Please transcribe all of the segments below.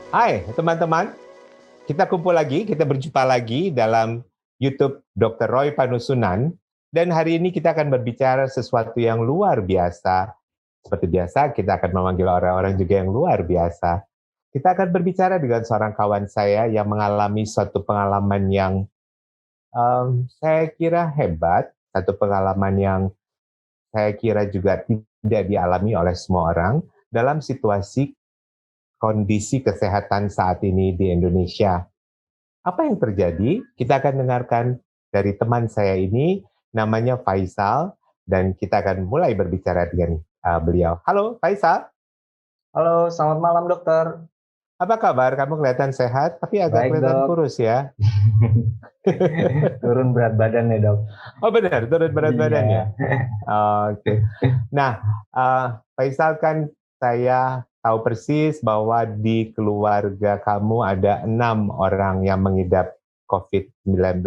Hai teman-teman, kita kumpul lagi, kita berjumpa lagi dalam YouTube Dr. Roy Panusunan. Dan hari ini kita akan berbicara sesuatu yang luar biasa. Seperti biasa, kita akan memanggil orang-orang juga yang luar biasa. Kita akan berbicara dengan seorang kawan saya yang mengalami suatu pengalaman yang saya kira hebat, satu pengalaman yang saya kira juga tidak dialami oleh semua orang dalam situasi kondisi kesehatan saat ini di Indonesia. Apa yang terjadi? Kita akan dengarkan dari teman saya ini, namanya Faisal, dan kita akan mulai berbicara dengan beliau. Halo Faisal, Halo, selamat malam dokter. apa kabar? Kamu kelihatan sehat, tapi agak Baik kelihatan dok. kurus ya. Turun berat badan ya dok. Oh benar, turun berat Iya. badannya. Oke. Nah, Faisal, kan saya tahu persis bahwa di keluarga kamu ada 6 orang yang mengidap COVID-19,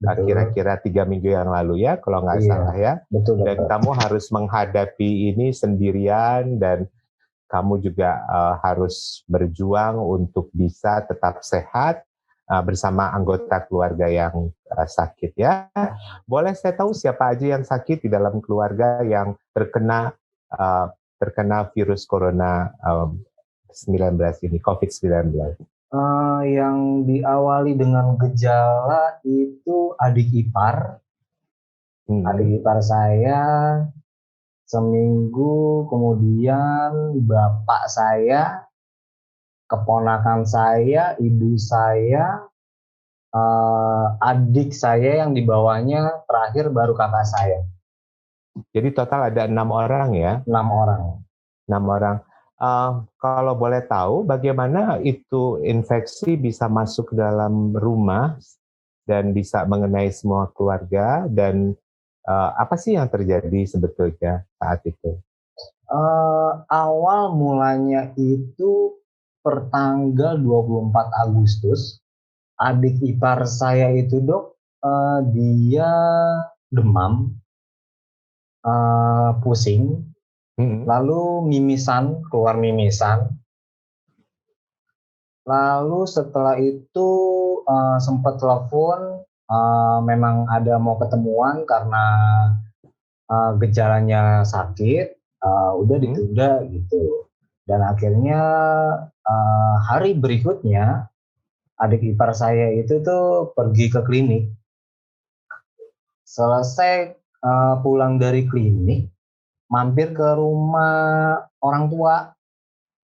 Betul. kira-kira 3 minggu yang lalu ya, kalau nggak Iya, salah ya. betul Dan dokter. kamu harus menghadapi ini sendirian, dan kamu juga harus berjuang untuk bisa tetap sehat bersama anggota keluarga yang sakit ya. Boleh saya tahu siapa aja yang sakit di dalam keluarga yang uh, terkena virus corona 19 ini, COVID-19? Yang diawali dengan gejala itu adik ipar. Adik Hmm. ipar saya seminggu, kemudian bapak saya, keponakan saya, ibu saya, adik saya yang di bawahnya, terakhir baru kakak saya. Jadi total ada 6 orang ya. 6 orang. 6 orang. Kalau boleh tahu, bagaimana itu infeksi bisa masuk ke dalam rumah dan bisa mengenai semua keluarga, dan apa sih yang terjadi sebetulnya saat itu? Awal mulanya itu pertanggal 24 Agustus, adik ipar saya itu dok, dia demam, pusing, Hmm. lalu mimisan, keluar mimisan, lalu setelah itu sempat telepon, memang ada mau ketemuan karena gejalanya sakit, udah Hmm. ditunda gitu. Dan akhirnya hari berikutnya adik ipar saya itu tuh pergi ke klinik. Selesai pulang dari klinik, mampir ke rumah orang tua,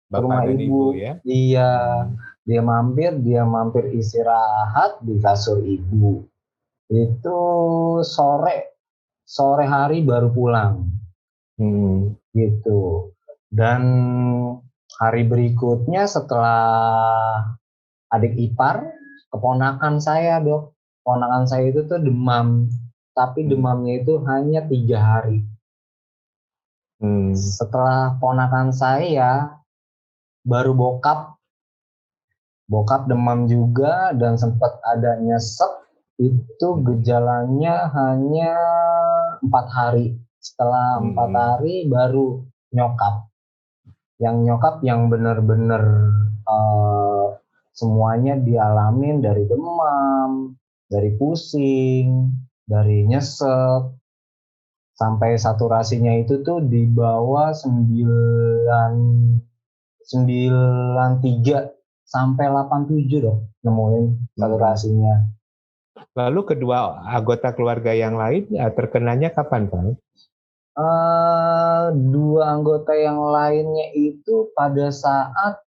ke Bapak rumah dan Ibu ibu. ya. Iya, Hmm. dia mampir istirahat di kasur ibu. Itu sore sore hari baru pulang Hmm. gitu. Dan hari berikutnya setelah adik ipar, keponakan saya dok, keponakan saya itu tuh demam, tapi Hmm. demamnya itu hanya 3 hari. Hmm. Setelah ponakan saya, baru bokap demam juga dan sempat ada nyesek, itu Hmm. gejalanya hanya 4 hari. Setelah 4 hari baru nyokap. Yang nyokap yang benar-benar uh, semuanya dialamin, dari demam, dari pusing, dari nyesek, sampai saturasinya itu tuh di bawah 93 sampai 87 dong nemuin Hmm. saturasinya. Lalu kedua anggota keluarga yang lain terkenanya kapan, Pak? Dua anggota yang lainnya itu pada saat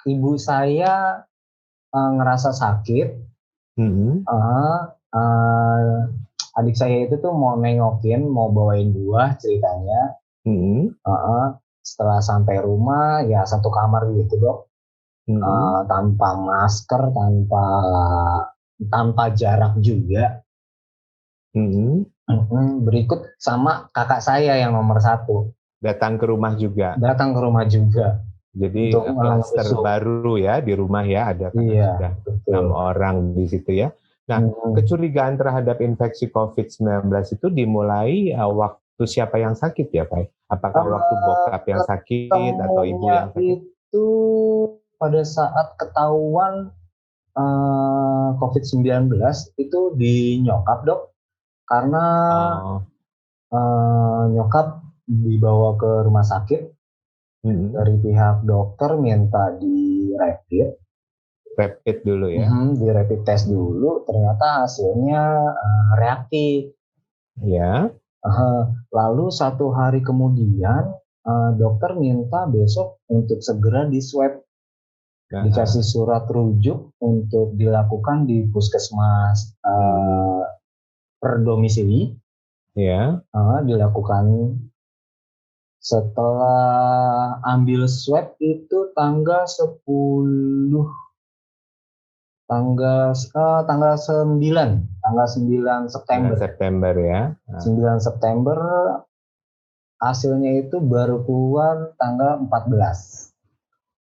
ibu saya ngerasa sakit. Hmm. Adik saya itu tuh mau nengokin, mau bawain buah ceritanya. Hmm. Setelah sampai rumah ya satu kamar gitu dok. Hmm. Tanpa masker, tanpa jarak juga. Hmm. Berikut sama kakak saya yang nomor 1 Datang ke rumah juga. datang ke rumah juga Jadi untuk klaster ngebesuk. baru ya di rumah ya, ada karena Iya, sudah betul. 6 orang di situ ya. Nah, Mm-mm. kecurigaan terhadap infeksi COVID-19 itu dimulai waktu siapa yang sakit ya, Pak? Apakah waktu bokap yang sakit atau ibu Ketemunya yang sakit? itu pada saat ketahuan COVID-19 itu di nyokap dok, karena Oh, nyokap dibawa ke rumah sakit dari pihak dokter minta di rapid. rapid dulu ya. Di rapid test dulu, ternyata hasilnya reaktif. Ya. Lalu 1 hari kemudian dokter minta besok untuk segera di swab, dikasih surat rujuk untuk dilakukan di puskesmas per domisili. Ya. Dilakukan setelah ambil swab itu tanggal 9 September. September ya. 9 September hasilnya itu baru keluar tanggal 14.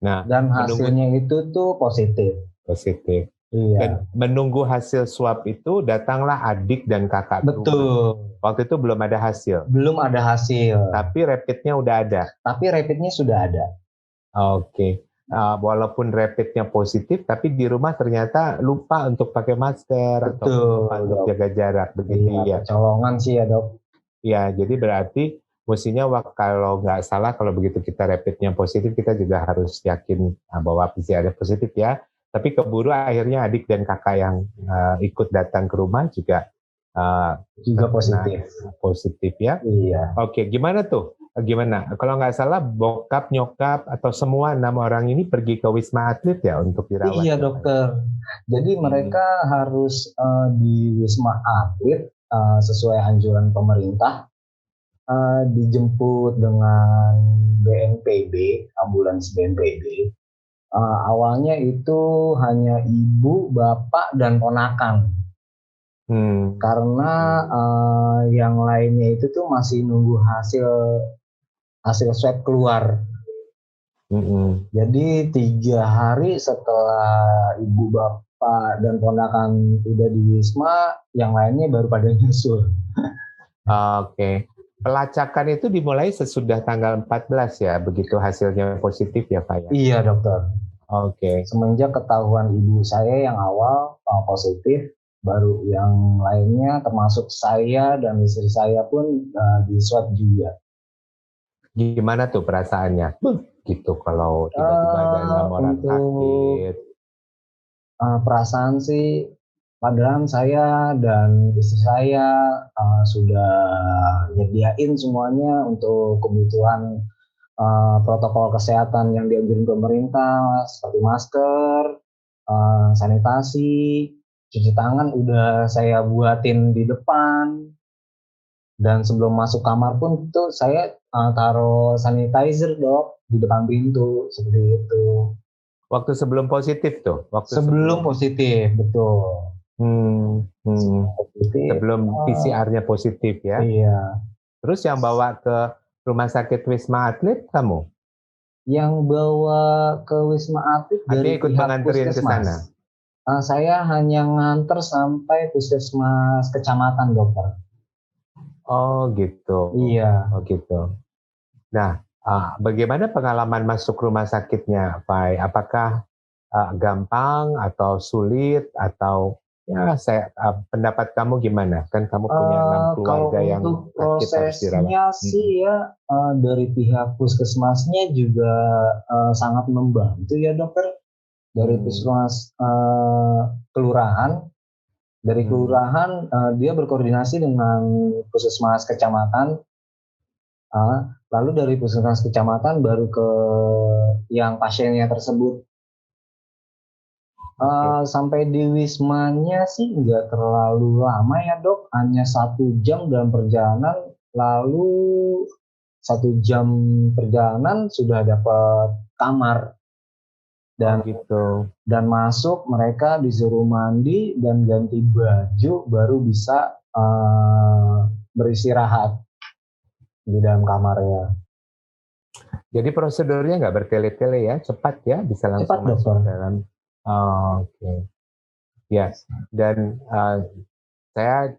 Nah, dan hasilnya itu tuh positif. Positif. Iya. Dan menunggu hasil swab itu datanglah adik dan kakak. Betul. Waktu itu belum ada hasil. Belum ada hasil. Tapi rapidnya udah ada. Tapi rapidnya sudah ada. Oke. Walaupun rapidnya positif, tapi di rumah ternyata lupa untuk pakai masker. Betul, atau lupa untuk jaga jarak, begitu ya. Colongan sih ya dok. Ya, jadi berarti mestinya kalau nggak salah, kalau begitu kita rapidnya positif, kita juga harus yakin bahwa PCR positif ya. Tapi keburu akhirnya adik dan kakak yang ikut datang ke rumah juga positif ya. Iya. Oke, gimana tuh? Gimana? Kalau nggak salah bokap, nyokap, atau semua 6 orang ini pergi ke Wisma Atlet ya untuk dirawat? Iya dokter. Jadi mereka harus di Wisma Atlet sesuai anjuran pemerintah, dijemput dengan BNPB, ambulans BNPB. Awalnya itu hanya ibu, bapak, dan ponakan. Karena yang lainnya itu tuh masih nunggu hasil swab keluar. Jadi 3 hari setelah ibu, bapak, dan ponakan udah di Wisma, yang lainnya baru pada nyusul. Oke. Pelacakan itu dimulai sesudah tanggal 14 ya, begitu hasilnya positif ya Pak ya? Iya dokter. Oke. Semenjak ketahuan ibu saya yang awal positif, baru yang lainnya termasuk saya dan istri saya pun di swab juga. Gimana tuh perasaannya? Gitu kalau tiba-tiba ada 6 orang sakit. Perasaan sih, padahal saya dan istri saya sudah nyediain semuanya untuk kebutuhan protokol kesehatan yang dianjurin pemerintah, seperti masker, sanitasi, cuci tangan udah saya buatin di depan. Dan sebelum masuk kamar pun tuh saya taruh sanitizer dok di depan pintu, seperti itu. Waktu sebelum positif tuh? Sebelum positif, betul. Sebelum PCR-nya positif ya? Iya. Terus yang bawa ke rumah sakit Wisma Atlet kamu? Yang bawa ke Wisma Atlet dari ikut pihak menganterin ke sana? Saya hanya nganter sampai puskesmas kecamatan dokter. Oh gitu. Iya. Oh gitu. Nah, bagaimana pengalaman masuk rumah sakitnya, Pak? Apakah gampang atau sulit atau ya pendapat kamu gimana? Kan kamu punya 6 keluarga yang sakit harus dirawat. Prosesnya sih ya dari pihak puskesmasnya juga sangat membantu ya dokter. Dari puskesmas kelurahan. Dari kelurahan dia berkoordinasi dengan puskesmas kecamatan, lalu dari puskesmas kecamatan baru ke yang pasiennya tersebut. Sampai di wismanya sih nggak terlalu lama ya dok, hanya 1 jam dalam perjalanan, lalu 1 jam perjalanan sudah dapat kamar. Dan dan masuk, mereka disuruh mandi dan ganti baju baru bisa beristirahat di dalam kamarnya. Jadi prosedurnya nggak bertele-tele ya, cepat ya, bisa langsung masuk dalam. Oke. Ya, dan saya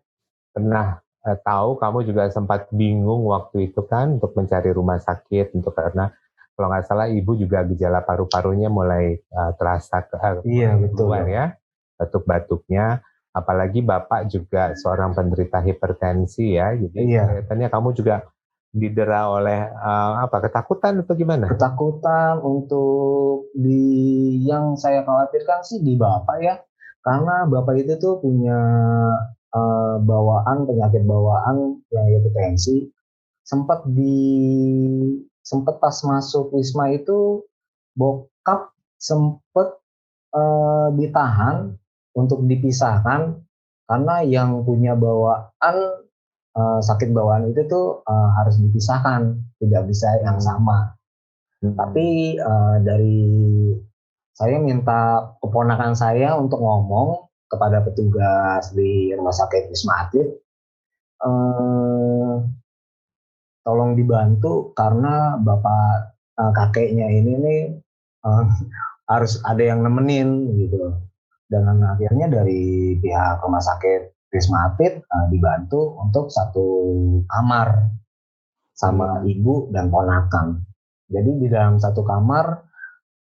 pernah tahu kamu juga sempat bingung waktu itu kan untuk mencari rumah sakit karena kalau nggak salah ibu juga gejala paru-parunya mulai terasa Iya, betul, keluar Dok. ya, batuk-batuknya. Apalagi Bapak juga seorang penderita hipertensi ya, jadi Iya, kelihatannya kamu juga didera oleh ketakutan atau gimana? ketakutan untuk yang saya khawatirkan sih di Bapak ya, karena Bapak itu tuh punya penyakit bawaan yang yaitu tensi. Sempat pas masuk Wisma itu bokap sempat ditahan untuk dipisahkan karena yang punya bawaan sakit bawaan itu tuh harus dipisahkan, tidak bisa yang sama. Tapi dari saya minta keponakan saya untuk ngomong kepada petugas di rumah sakit Wisma Atlet, eh, tolong dibantu karena bapak kakeknya ini nih eh, harus ada yang nemenin gitu. Dan akhirnya dari pihak rumah sakit Wisma Atlet dibantu untuk satu kamar sama ibu dan ponakan. Jadi di dalam satu kamar,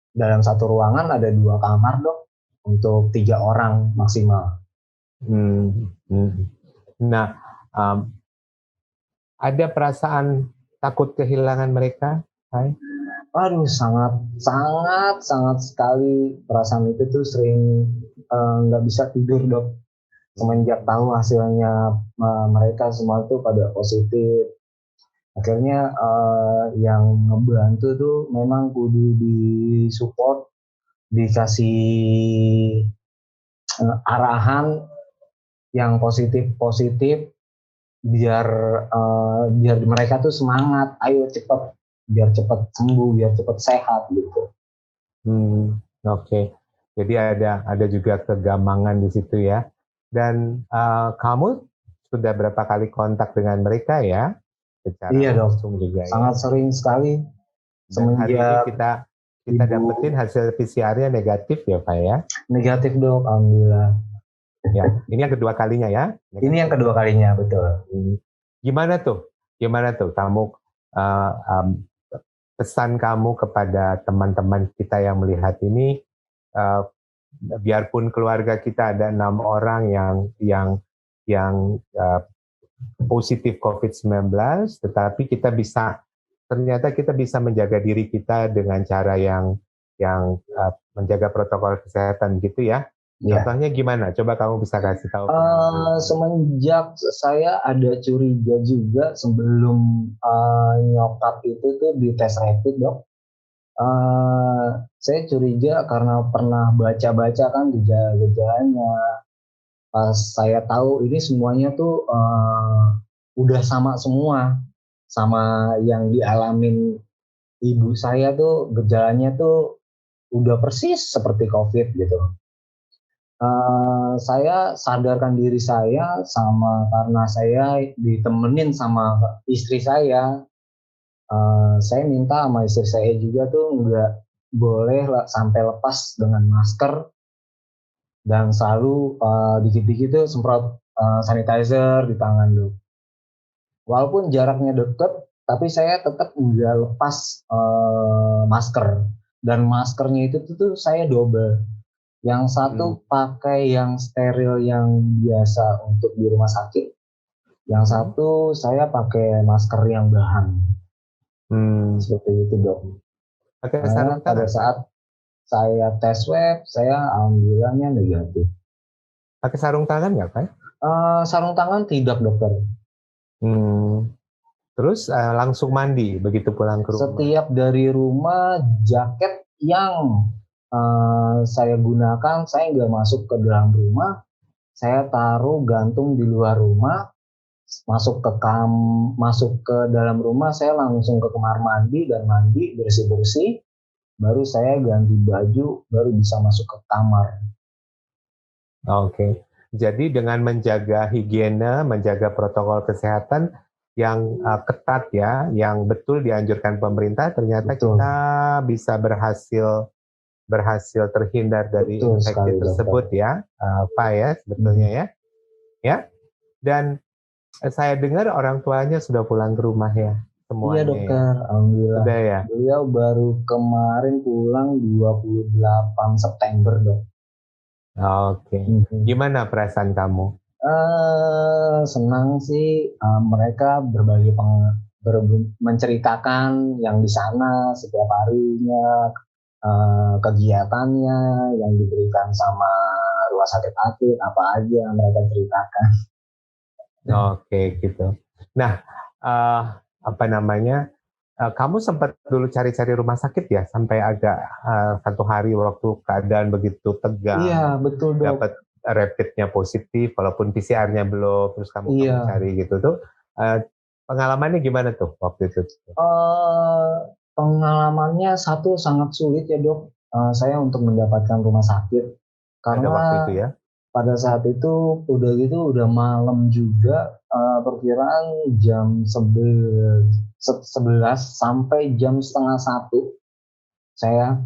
dalam satu ruangan ada 2 kamar, Dok, untuk 3 orang maksimal. Nah, ada perasaan takut kehilangan mereka? Hai? Aduh, sangat sekali perasaan itu tuh sering nggak bisa tidur, Dok. Semenjak tahu hasilnya mereka semua tuh pada positif. Akhirnya yang ngebantu tuh memang kudu disupport, dikasih arahan yang positif biar mereka tuh semangat, ayo cepet, biar cepet sembuh, biar cepet sehat gitu. Oke. Jadi ada juga kegamangan di situ ya. Dan kamu sudah berapa kali kontak dengan mereka ya? Secara Iya, Dok. langsung juga sangat sering sekali. Dan hari ini Semenjak kita dapetin hasil PCR-nya negatif ya Pak ya? negatif, Dok, alhamdulillah. Ya, ini yang kedua kalinya ya? Ini yang kedua kalinya, betul. Gimana tuh kamu pesan kamu kepada teman-teman kita yang melihat ini, biarpun keluarga kita ada 6 orang yang positif COVID-19, tetapi ternyata kita bisa menjaga diri kita dengan cara yang menjaga protokol kesehatan gitu ya. Contohnya gimana? Coba kamu bisa kasih tahu. Semenjak saya ada curiga juga sebelum nyokap itu tuh di tes rapid, Dok. Saya curiga karena pernah baca-baca kan gejala-gejalanya. Pas saya tahu ini semuanya tuh udah sama semua, sama yang dialamin ibu saya tuh gejalanya tuh udah persis seperti COVID gitu. Saya sadarkan diri saya karena saya ditemenin sama istri saya. Saya minta sama istri saya juga tuh nggak boleh sampai lepas dengan masker dan selalu dikit-dikit tuh semprot sanitizer di tangan, Dok. Walaupun jaraknya deket, tapi saya tetap nggak lepas masker, dan maskernya itu tuh saya double. Yang satu pakai yang steril yang biasa untuk di rumah sakit. Yang satu saya pakai masker yang bahan. Seperti itu, Dok. Karena pada saat saya tes swab, saya alhamdulillahnya negatif. Pakai sarung tangan nggak, Pak? Sarung tangan tidak, dokter. Terus langsung mandi begitu pulang ke rumah? Setiap dari rumah, jaket yang saya gunakan, saya nggak masuk ke dalam rumah, saya taruh gantung di luar rumah, masuk ke dalam rumah, saya langsung ke kamar mandi dan mandi bersih-bersih, baru saya ganti baju, baru bisa masuk ke kamar. Oke. Jadi dengan menjaga higiene, menjaga protokol kesehatan yang ketat ya, yang betul dianjurkan pemerintah, ternyata kita bisa berhasil terhindar dari infeksi tersebut ya, Pak ya, sebetulnya ya. Dan saya dengar orang tuanya sudah pulang ke rumah ya. Iya semuanya ya? dokter, alhamdulillah. Sudah ya? Beliau baru kemarin pulang 28 September dok. Oke. Mhm. Gimana perasaan kamu? Senang sih, mereka berbagi menceritakan yang di sana setiap harinya, kegiatannya yang diberikan sama rumah sakit Atlet, apa aja mereka ceritakan. Oke, gitu. Nah, eee, apa namanya, kamu sempat dulu cari-cari rumah sakit ya? Sampai agak, satu hari waktu keadaan begitu Iya tegang, betul dok, dapat rapid-nya positif walaupun PCR-nya belum, terus kamu iya. cari gitu tuh, pengalamannya gimana tuh waktu itu tuh? Eee, Pengalamannya satu sangat sulit ya dok, saya untuk mendapatkan rumah sakit, Pada waktu karena itu ya? pada saat itu udah gitu udah malam juga, perkiraan jam 11 sampai jam setengah satu saya,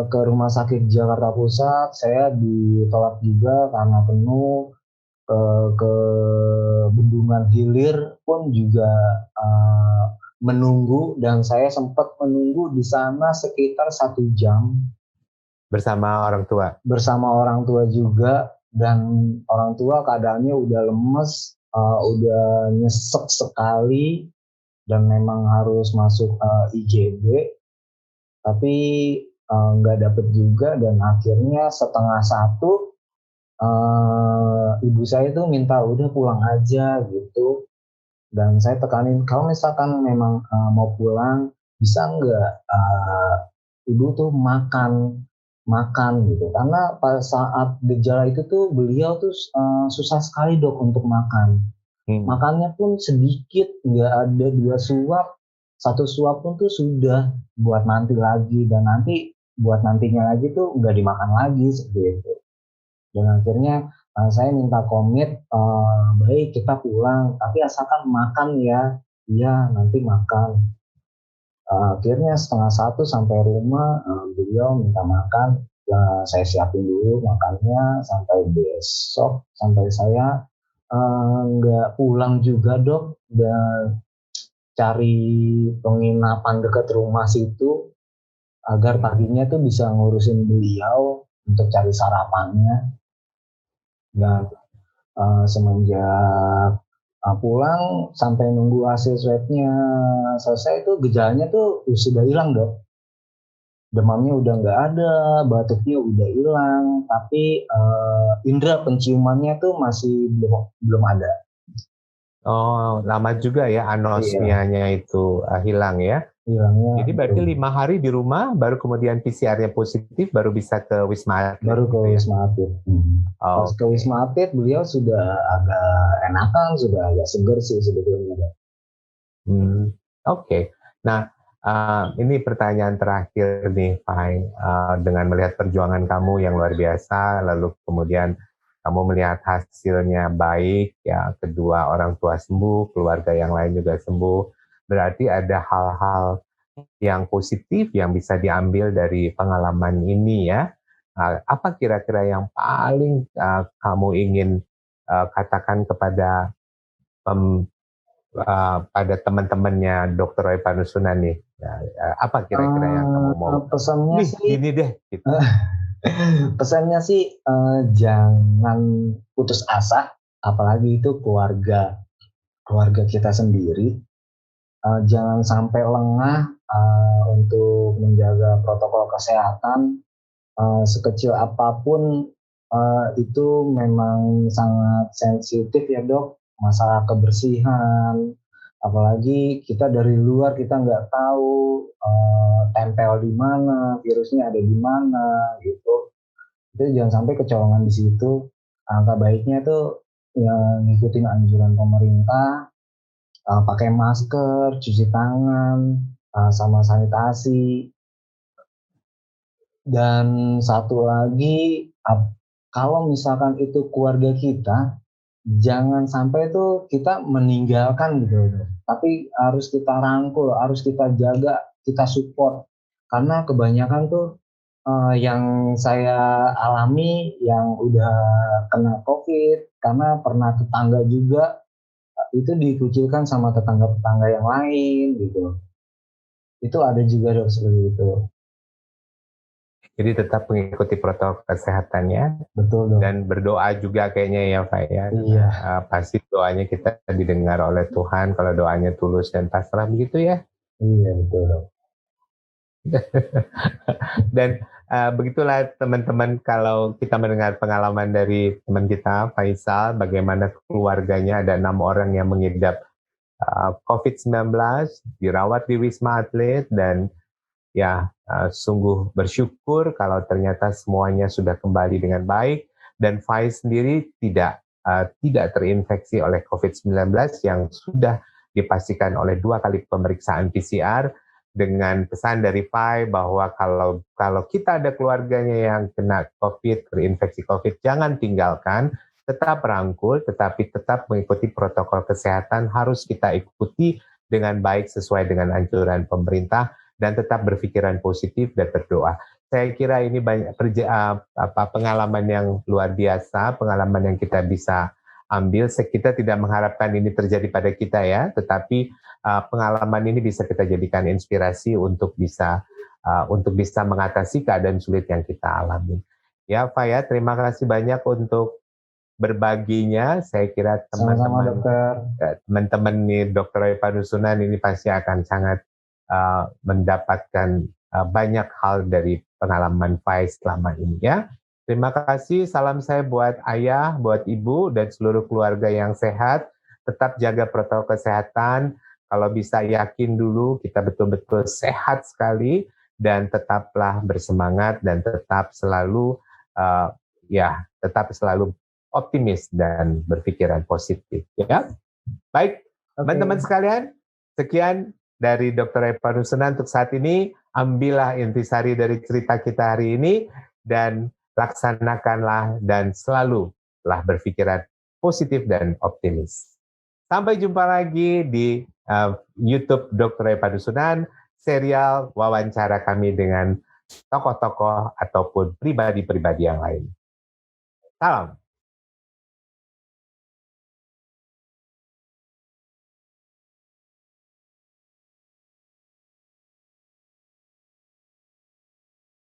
ke rumah sakit Jakarta Pusat, saya ditolak juga karena penuh, ke Bendungan Hilir pun juga, eee, menunggu dan saya sempat menunggu di sana sekitar 1 jam Bersama orang tua? bersama orang tua juga dan orang tua keadaannya udah lemes, udah nyesek sekali dan memang harus masuk, IGD, tapi, nggak dapet juga dan akhirnya setengah satu ibu saya tuh minta udah pulang aja gitu. Dan saya tekanin kalau misalkan memang, mau pulang bisa nggak, ibu tuh makan makan gitu. Karena pada saat gejala itu tuh beliau tuh, susah sekali Dok untuk makan. Hmm. Makannya pun sedikit, nggak ada 2 suap, 1 suap pun tuh sudah buat nanti lagi dan nanti buat nantinya lagi tuh nggak dimakan lagi seperti itu. Dan akhirnya, saya minta komit, "Baik kita pulang, tapi asalkan makan ya." "Iya nanti makan." Akhirnya setengah satu sampai rumah, beliau minta makan, saya siapin dulu makannya sampai besok, sampai saya, nggak pulang juga Dok, dan cari penginapan dekat rumah situ agar Hmm. paginya tuh bisa ngurusin beliau untuk cari sarapannya. Dan Hmm. Semenjak, pulang sampai nunggu hasil swab-nya selesai itu gejalanya tuh sudah hilang, Dok. Demamnya udah nggak ada, batuknya udah hilang, tapi, indera penciumannya tuh masih belum belum ada. Oh, lama juga ya Iya, anosmianya itu, hilang ya? hilangnya Jadi baru berarti 5 hari di rumah, baru kemudian PCR-nya positif, baru bisa ke Wisma Atlet baru ke gitu ya? Wisma Atlet. Pas ke Oke. Wisma Atlet beliau sudah agak enakan, sudah agak seger sih sebetulnya, Dok. Hmm, oke. Nah, ini pertanyaan terakhir nih, Fai. Dengan melihat perjuangan kamu yang luar biasa, lalu kemudian kamu melihat hasilnya baik, ya kedua orang tua sembuh, keluarga yang lain juga sembuh, berarti ada hal-hal yang positif yang bisa diambil dari pengalaman ini ya. Apa kira-kira yang paling kamu ingin katakan kepada pem pada teman-temannya Dokter Roy Panusunan nih, apa kira-kira yang kamu mau, Pesannya "Nih, sih gini deh," gitu? pesannya sih, jangan putus asa, apalagi itu keluarga keluarga kita sendiri, jangan sampai lengah, untuk menjaga protokol kesehatan, sekecil apapun, itu memang sangat sensitif ya, Dok, masalah kebersihan, apalagi kita dari luar kita nggak tahu, tempel di mana, virusnya ada di mana, gitu. Itu jangan sampai kecolongan di situ. Angka baiknya tuh ya ngikutin anjuran pemerintah, pakai masker, cuci tangan, sama sanitasi. Dan satu lagi, kalau misalkan itu keluarga kita, jangan sampai tuh kita meninggalkan gitu loh. Tapi harus kita rangkul, harus kita jaga, kita support. Karena kebanyakan tuh yang saya alami yang udah kena COVID karena pernah tetangga juga itu dikucilkan sama tetangga-tetangga yang lain gitu. Itu ada juga dok seperti itu. Jadi tetap mengikuti protokol kesehatannya. Betul dok. Dan berdoa juga kayaknya ya Pak ya. Iya. Pasti doanya kita didengar oleh Tuhan kalau doanya tulus dan pasrah begitu ya. Iya betul dok. Dan begitulah teman-teman, kalau kita mendengar pengalaman dari teman kita Faisal, bagaimana keluarganya ada 6 orang yang mengidap COVID-19, dirawat di Wisma Atlet, dan ya sungguh bersyukur kalau ternyata semuanya sudah kembali dengan baik, dan Faiz sendiri tidak terinfeksi oleh COVID-19 yang sudah dipastikan oleh 2 kali pemeriksaan PCR, dengan pesan dari Fai bahwa kalau kita ada keluarganya yang kena COVID, terinfeksi COVID, jangan tinggalkan, tetap rangkul, tetapi tetap mengikuti protokol kesehatan, harus kita ikuti dengan baik sesuai dengan anjuran pemerintah, dan tetap berpikiran positif dan berdoa. Saya kira ini banyak pengalaman yang luar biasa, pengalaman yang kita bisa ambil. Kita tidak mengharapkan ini terjadi pada kita ya, tetapi pengalaman ini bisa kita jadikan inspirasi untuk bisa mengatasi keadaan sulit yang kita alami. Ya, Pak ya, terima kasih banyak untuk berbaginya. Saya kira teman-teman nih Dr. Roy Panusunan ini pasti akan sangat mendapatkan banyak hal dari pengalaman Faiz selama ini ya. Terima kasih, salam saya buat ayah, buat ibu, dan seluruh keluarga yang sehat. Tetap jaga protokol kesehatan. Kalau bisa yakin dulu kita betul-betul sehat sekali, dan tetaplah bersemangat dan tetap selalu optimis dan berpikiran positif. Ya, baik teman-teman sekalian, sekian dari Dr. Roy Panusunan untuk saat ini. Ambillah intisari dari cerita kita hari ini dan laksanakanlah dan selalulah berpikiran positif dan optimis. Sampai jumpa lagi di YouTube Dr. Roy Panusunan, serial wawancara kami dengan tokoh-tokoh ataupun pribadi-pribadi yang lain. Salam.